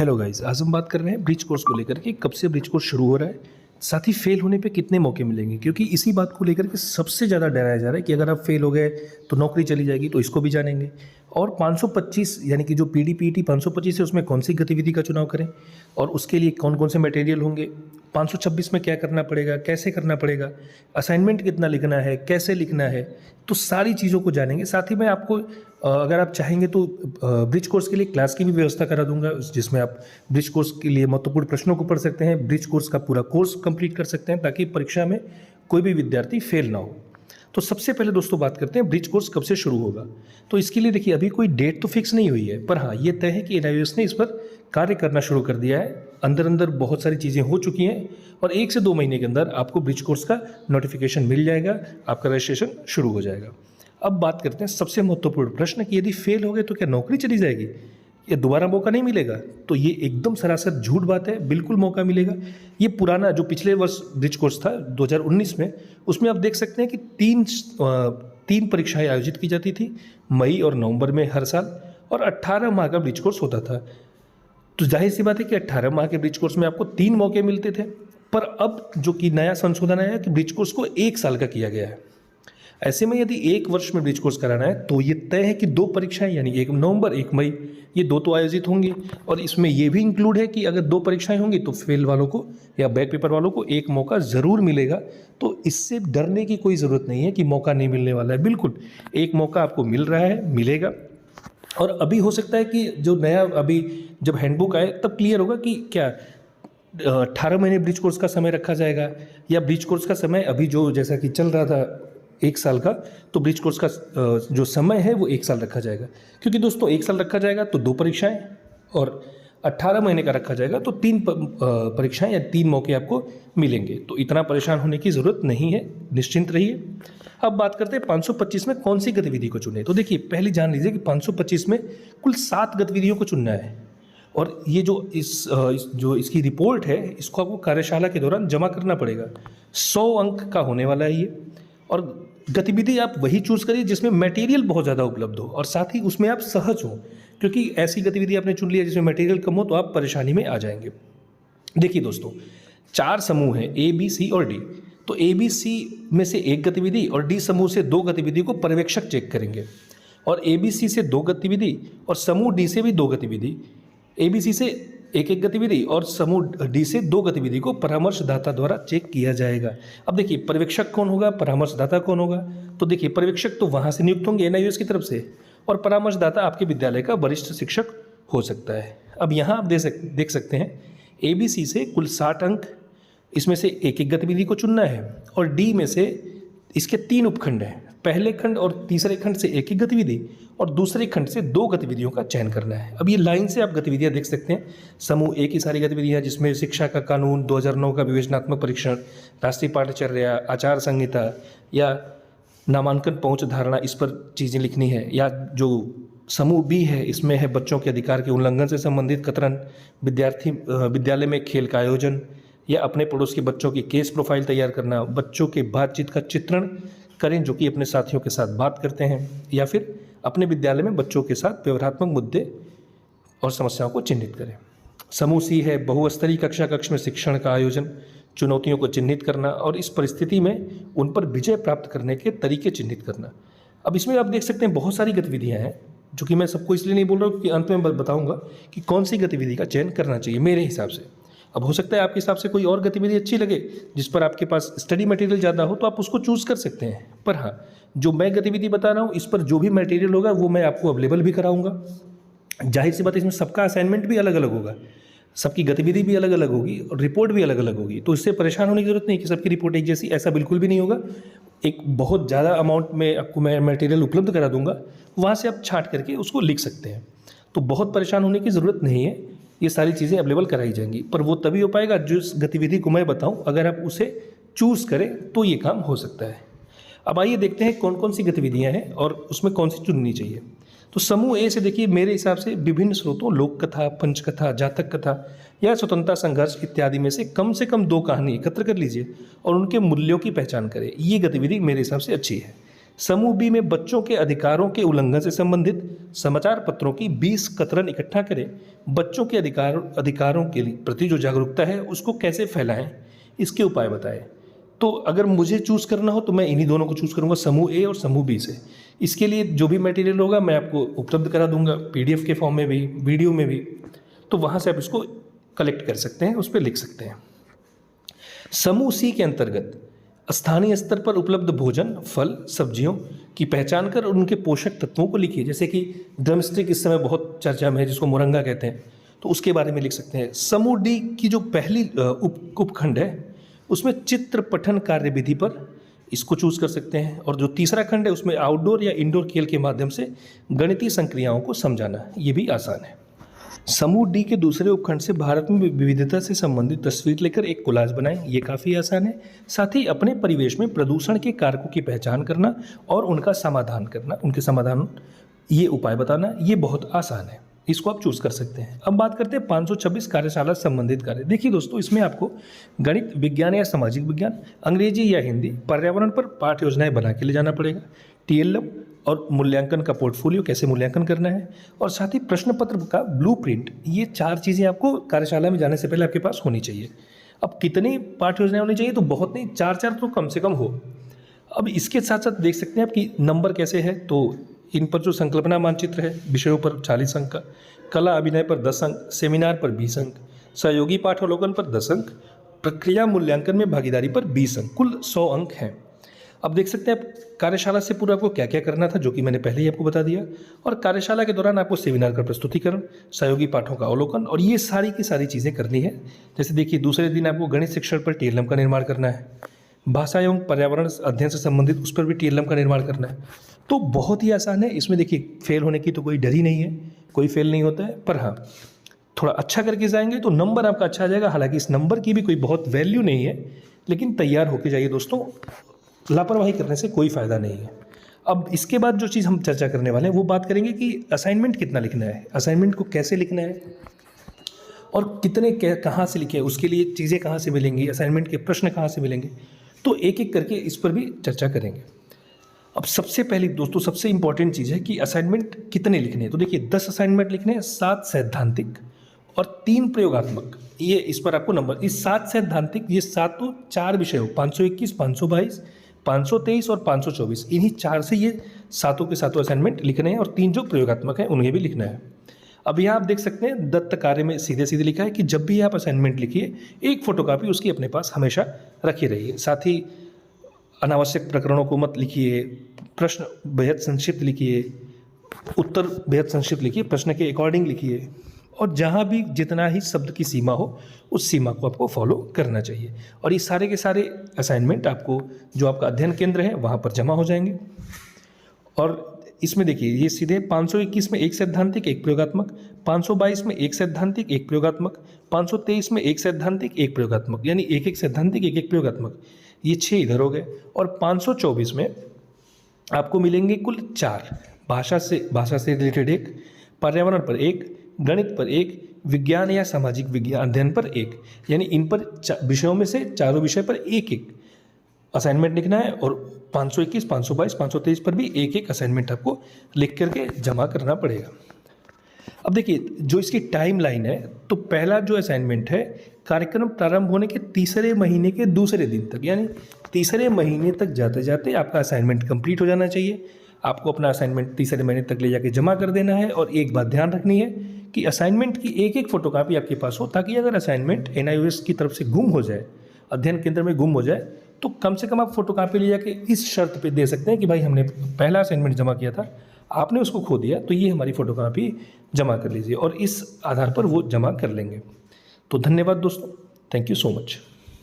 Hello guys, आज हम बात कर रहे हैं ब्रिज कोर्स को लेकर के कब से ब्रिज कोर्स शुरू हो रहा है, साथ ही फेल होने पे कितने मौके मिलेंगे। क्योंकि इसी बात को लेकर के सबसे ज़्यादा डराया जा रहा है कि अगर आप फेल हो गए तो नौकरी चली जाएगी, तो इसको भी जानेंगे। और 525 यानी कि जो पीडीपीटी 525 है उसमें कौन सी गतिविधि का चुनाव करें और उसके लिए कौन कौन से मटेरियल होंगे, 526 में क्या करना पड़ेगा, कैसे करना पड़ेगा, असाइनमेंट कितना लिखना है, कैसे लिखना है, तो सारी चीज़ों को जानेंगे। साथ ही मैं आपको अगर आप चाहेंगे तो ब्रिज कोर्स के लिए क्लास की भी व्यवस्था करा दूंगा, जिसमें आप ब्रिज कोर्स के लिए महत्वपूर्ण प्रश्नों को पढ़ सकते हैं, ब्रिज कोर्स का पूरा कोर्स कंप्लीट कर सकते हैं, ताकि परीक्षा में कोई भी विद्यार्थी फेल ना हो। तो सबसे पहले दोस्तों बात करते हैं ब्रिज कोर्स कब से शुरू होगा। तो इसके लिए देखिए, अभी कोई डेट तो फिक्स नहीं हुई है, पर हाँ ये तय है कि NIOS ने इस पर कार्य करना शुरू कर दिया है। अंदर बहुत सारी चीज़ें हो चुकी हैं और 1 से 2 महीने के अंदर आपको ब्रिज कोर्स का नोटिफिकेशन मिल जाएगा, आपका रजिस्ट्रेशन शुरू हो जाएगा। अब बात करते हैं सबसे महत्वपूर्ण प्रश्न कि यदि फेल हो गए तो क्या नौकरी चली जाएगी या दोबारा मौका नहीं मिलेगा। तो ये एकदम सरासर झूठ बात है, बिल्कुल मौका मिलेगा। ये पुराना जो पिछले वर्ष ब्रिज कोर्स था 2019 में, उसमें आप देख सकते हैं कि तीन परीक्षाएं आयोजित की जाती थी, मई और नवंबर में हर साल, और 18 माह का ब्रिज कोर्स होता था। तो जाहिर सी बात है कि 18 माह के ब्रिज कोर्स में आपको 3 मौके मिलते थे। पर अब जो कि नया संशोधन आया है कि ब्रिज कोर्स को 1 साल का किया गया है। ऐसे में यदि 1 वर्ष में ब्रिज कोर्स कराना है तो ये तय है कि 2 परीक्षाएं यानी 1 नवंबर 1 मई, ये 2 तो आयोजित होंगी। और इसमें ये भी इंक्लूड है कि अगर 2 परीक्षाएं होंगी तो फेल वालों को या बैक पेपर वालों को 1 मौका ज़रूर मिलेगा। तो इससे डरने की कोई ज़रूरत नहीं है कि मौका नहीं मिलने वाला है, बिल्कुल 1 मौका आपको मिल रहा है, मिलेगा। और अभी हो सकता है कि जो नया अभी जब हैंडबुक आए तब क्लियर होगा कि क्या 18 महीने ब्रिज कोर्स का समय रखा जाएगा या ब्रिज कोर्स का समय अभी जो जैसा कि चल रहा था 1 साल का, तो ब्रिज कोर्स का जो समय है वो 1 साल रखा जाएगा। क्योंकि दोस्तों 1 साल रखा जाएगा तो 2 परीक्षाएं, और 18 महीने का रखा जाएगा तो 3 परीक्षाएं या 3 मौके आपको मिलेंगे। तो इतना परेशान होने की ज़रूरत नहीं है, निश्चिंत रहिए। अब बात करते हैं 525 में कौन सी गतिविधि को चुने। तो देखिए, पहले जान लीजिए कि 525 में कुल 7 गतिविधियों को चुनना है। और ये जो इसकी रिपोर्ट है, इसको आपको कार्यशाला के दौरान जमा करना पड़ेगा। 100 अंक का होने वाला है ये। और गतिविधि आप वही चूज़ करिए जिसमें मटेरियल बहुत ज़्यादा उपलब्ध हो और साथ ही उसमें आप सहज हो, क्योंकि ऐसी गतिविधि आपने चुन लिया जिसमें मटेरियल कम हो तो आप परेशानी में आ जाएंगे। देखिए दोस्तों, 4 समूह हैं, A, B, C और D। तो A, B, C में से 1 गतिविधि और D समूह से 2 गतिविधि को पर्यवेक्षक चेक करेंगे, और A, B, C से 2 गतिविधि और समूह D से भी 2 गतिविधि, A, B, C से 1 गतिविधि और समूह D से 2 गतिविधि को परामर्शदाता द्वारा चेक किया जाएगा। अब देखिए, पर्यवेक्षक कौन होगा, परामर्शदाता कौन होगा। तो देखिए, पर्यवेक्षक तो वहाँ से नियुक्त होंगे NIOS की तरफ से, और परामर्शदाता आपके विद्यालय का वरिष्ठ शिक्षक हो सकता है। अब यहाँ आप देख सकते हैं ABC से कुल 60 अंक, इसमें से 1 गतिविधि को चुनना है, और D में से इसके 3 उपखंड हैं। पहले खंड और तीसरे खंड से 1 गतिविधि और दूसरे खंड से 2 गतिविधियों का चयन करना है। अब ये लाइन से आप गतिविधियां देख सकते हैं। समूह A की सारी गतिविधियां, जिसमें शिक्षा का कानून, 2009 का विवेचनात्मक परीक्षण, राष्ट्रीय पाठ्यचर्या, आचार संहिता या नामांकन पहुंच धारणा, इस पर चीज़ें लिखनी है। या जो समूह B है, इसमें है बच्चों के अधिकार के उल्लंघन से संबंधित कतरन, विद्यालय में खेल का आयोजन, या अपने पड़ोस के बच्चों की केस प्रोफाइल तैयार करना, बच्चों के बातचीत का चित्रण करें जो कि अपने साथियों के साथ बात करते हैं, या फिर अपने विद्यालय में बच्चों के साथ व्यवहारात्मक मुद्दे और समस्याओं को चिन्हित करें। समूह C है बहुस्तरीय कक्ष में शिक्षण का आयोजन, चुनौतियों को चिन्हित करना और इस परिस्थिति में उन पर विजय प्राप्त करने के तरीके चिन्हित करना। अब इसमें आप देख सकते हैं बहुत सारी गतिविधियाँ हैं, जो कि मैं सबको इसलिए नहीं बोल रहा हूँ कि अंत में बताऊँगा कि कौन सी गतिविधि का चयन करना चाहिए मेरे हिसाब से। अब हो सकता है आपके हिसाब से कोई और गतिविधि अच्छी लगे जिस पर आपके पास स्टडी मटेरियल ज़्यादा हो, तो आप उसको चूज़ कर सकते हैं। पर हाँ, जो मैं गतिविधि बता रहा हूँ, इस पर जो भी मटेरियल होगा वो मैं आपको अवेलेबल भी कराऊंगा। जाहिर सी बात है, इसमें सबका असाइनमेंट भी अलग अलग होगा, सबकी गतिविधि भी अलग अलग होगी और रिपोर्ट भी अलग अलग होगी। तो इससे परेशान होने की जरूरत नहीं कि सबकी रिपोर्ट एक जैसी, ऐसा बिल्कुल भी नहीं होगा। एक बहुत ज़्यादा अमाउंट में आपको मैं मटेरियल उपलब्ध करा दूंगा, वहाँ से आप छाँट करके उसको लिख सकते हैं। तो बहुत परेशान होने की ज़रूरत नहीं है, ये सारी चीज़ें अवेलेबल कराई जाएंगी। पर वो तभी हो पाएगा जिस गतिविधि को मैं बताऊं, अगर आप उसे चूज़ करें तो ये काम हो सकता है। अब आइए देखते हैं कौन कौन सी गतिविधियां हैं और उसमें कौन सी चुननी चाहिए। तो समूह A से देखिए, मेरे हिसाब से विभिन्न स्रोतों, लोक कथा, पंचकथा, जातक कथा या स्वतंत्रता संघर्ष इत्यादि में से कम 2 कहानी एकत्र कर लीजिए और उनके मूल्यों की पहचान करें। ये गतिविधि मेरे हिसाब से अच्छी है। समूह बी में बच्चों के अधिकारों के उल्लंघन से संबंधित समाचार पत्रों की 20 कतरन इकट्ठा करें। बच्चों के अधिकारों के प्रति जो जागरूकता है उसको कैसे फैलाएं, इसके उपाय बताएं। तो अगर मुझे चूज़ करना हो तो मैं इन्हीं दोनों को चूज़ करूँगा, समूह ए और समूह बी से। इसके लिए जो भी मटेरियल होगा मैं आपको उपलब्ध करा दूंगा, PDF के फॉर्म में भी, वीडियो में भी, तो वहाँ से आप इसको कलेक्ट कर सकते हैं, उस पर लिख सकते हैं। समूह सी के अंतर्गत स्थानीय स्तर पर उपलब्ध भोजन, फल, सब्जियों की पहचान कर और उनके पोषक तत्वों को लिखिए। जैसे कि ड्रमस्टिक इस समय बहुत चर्चा में है, जिसको मोरंगा कहते हैं, तो उसके बारे में लिख सकते हैं। समूह डी की जो पहली उपखंड है उसमें चित्र पठन कार्यविधि पर इसको चूज कर सकते हैं, और जो तीसरा खंड है उसमें आउटडोर या इंडोर खेल के माध्यम से गणितीय संक्रियाओं को समझाना, ये भी आसान है। समूह डी के दूसरे उपखंड से भारत में विविधता से संबंधित तस्वीर लेकर एक कोलाज बनाएं, ये काफ़ी आसान है। साथ ही अपने परिवेश में प्रदूषण के कारकों की पहचान करना और उनका समाधान करना, उनके समाधान ये उपाय बताना, ये बहुत आसान है, इसको आप चूज कर सकते हैं। अब बात करते हैं 526 कार्यशाला संबंधित कार्य। देखिए दोस्तों, इसमें आपको गणित, विज्ञान या सामाजिक विज्ञान, अंग्रेजी या हिंदी, पर्यावरण पर पाठ्य योजनाएं बना के ले जाना पड़ेगा, TLM और मूल्यांकन का पोर्टफोलियो कैसे मूल्यांकन करना है, और साथ ही प्रश्न पत्र का ब्लूप्रिंट, ये 4 चीज़ें आपको कार्यशाला में जाने से पहले आपके पास होनी चाहिए। अब कितनी पाठ्य योजनाएं होनी चाहिए, तो बहुत नहीं, 4 तो कम से कम हो। अब इसके साथ साथ देख सकते हैं आप कि नंबर कैसे है, तो इन पर जो संकल्पना मानचित्र है, विषयों पर 40 अंक का, कला अभिनय पर 10 अंक, सेमिनार पर 20 अंक, सहयोगी पाठावलोकन पर 10 अंक, प्रक्रिया मूल्यांकन में भागीदारी पर 20 अंक, कुल 100 अंक हैं। अब देख सकते हैं आप कार्यशाला से पूरा आपको क्या क्या करना था, जो कि मैंने पहले ही आपको बता दिया। और कार्यशाला के दौरान आपको सेमिनार का प्रस्तुतिकरण, सहयोगी पाठों का अवलोकन, और ये सारी की सारी चीज़ें करनी है। जैसे देखिए, दूसरे दिन आपको गणित शिक्षण पर TLM का निर्माण करना है, भाषा एवं पर्यावरण अध्ययन से संबंधित उस पर भी TLM का निर्माण करना है। तो बहुत ही आसान है, इसमें देखिए फेल होने की तो कोई डर ही नहीं है, कोई फेल नहीं होता है। पर हाँ, थोड़ा अच्छा करके जाएंगे तो नंबर आपका अच्छा आ जाएगा। हालांकि इस नंबर की भी कोई बहुत वैल्यू नहीं है, लेकिन तैयार होके जाइए दोस्तों, लापरवाही करने से कोई फ़ायदा नहीं है। अब इसके बाद जो चीज़ हम चर्चा करने वाले हैं वो बात करेंगे कि असाइनमेंट कितना लिखना है, असाइनमेंट को कैसे लिखना है, और कितने कहाँ से लिखे, उसके लिए चीज़ें कहाँ से मिलेंगी, असाइनमेंट के प्रश्न कहाँ से मिलेंगे, तो एक एक करके इस पर भी चर्चा करेंगे। अब सबसे पहले दोस्तों, सबसे इंपॉर्टेंट चीज़ है कि असाइनमेंट कितने लिखने हैं। तो देखिए 10 असाइनमेंट लिखने हैं, 7 सैद्धांतिक और 3 प्रयोगात्मक। ये इस पर आपको नंबर, इस 7 सैद्धांतिक, ये 7 तो 4 विषय हो, 521, 522, 523 और 524, इन्हीं 4 से ये 7 के 7 असाइनमेंट लिखने हैं, और 3 जो प्रयोगात्मक हैं उन्हें भी लिखना है। अब यहाँ आप देख सकते हैं दत्त कार्य में सीधे सीधे लिखा है कि जब भी आप असाइनमेंट लिखिए, एक फोटोकॉपी उसकी अपने पास हमेशा रखी रहिए। साथ ही अनावश्यक प्रकरणों को मत लिखिए, प्रश्न बेहद संक्षिप्त लिखिए, उत्तर बेहद संक्षिप्त लिखिए, प्रश्न के अकॉर्डिंग लिखिए, और जहाँ भी जितना ही शब्द की सीमा हो उस सीमा को आपको फॉलो करना चाहिए। और ये सारे के सारे असाइनमेंट आपको जो आपका अध्ययन केंद्र है वहाँ पर जमा हो जाएंगे। और इसमें देखिए, ये सीधे 521 में 1 सैद्धांतिक 1 प्रयोगात्मक, 522 में 1 सैद्धांतिक 1 प्रयोगात्मक, 523 में 1 सैद्धांतिक 1 प्रयोगात्मक, यानी 1 सैद्धांतिक 1 प्रयोगात्मक, ये 6 इधर हो गए। और 524 में आपको मिलेंगे कुल 4, भाषा से रिलेटेड 1, पर्यावरण पर 1, गणित पर 1, विज्ञान या सामाजिक विज्ञान अध्ययन पर 1, यानी इन पर विषयों में से चारों विषय पर 1-1 असाइनमेंट लिखना है। और 521, 522, 523 पर भी 1-1 असाइनमेंट आपको लिख करके जमा करना पड़ेगा। अब देखिए, जो इसकी टाइम लाइन है, तो पहला जो असाइनमेंट है कार्यक्रम प्रारंभ होने के तीसरे महीने के दूसरे दिन तक, यानी तीसरे महीने तक जाते जाते आपका असाइनमेंट कंप्लीट हो जाना चाहिए। आपको अपना असाइनमेंट तीसरे महीने तक ले जाके जमा कर देना है। और एक बात ध्यान रखनी है कि असाइनमेंट की 1-1 फोटोकॉपी आपके पास हो, ताकि अगर असाइनमेंट NIOS की तरफ से गुम हो जाए, अध्ययन केंद्र में गुम हो जाए, तो कम से कम आप फोटोकॉपी ले जाके इस शर्त पे दे सकते हैं कि भाई हमने पहला असाइनमेंट जमा किया था, आपने उसको खो दिया, तो ये हमारी फोटोकॉपी जमा कर लीजिए, और इस आधार पर वो जमा कर लेंगे। तो धन्यवाद दोस्तों, थैंक यू सो मच।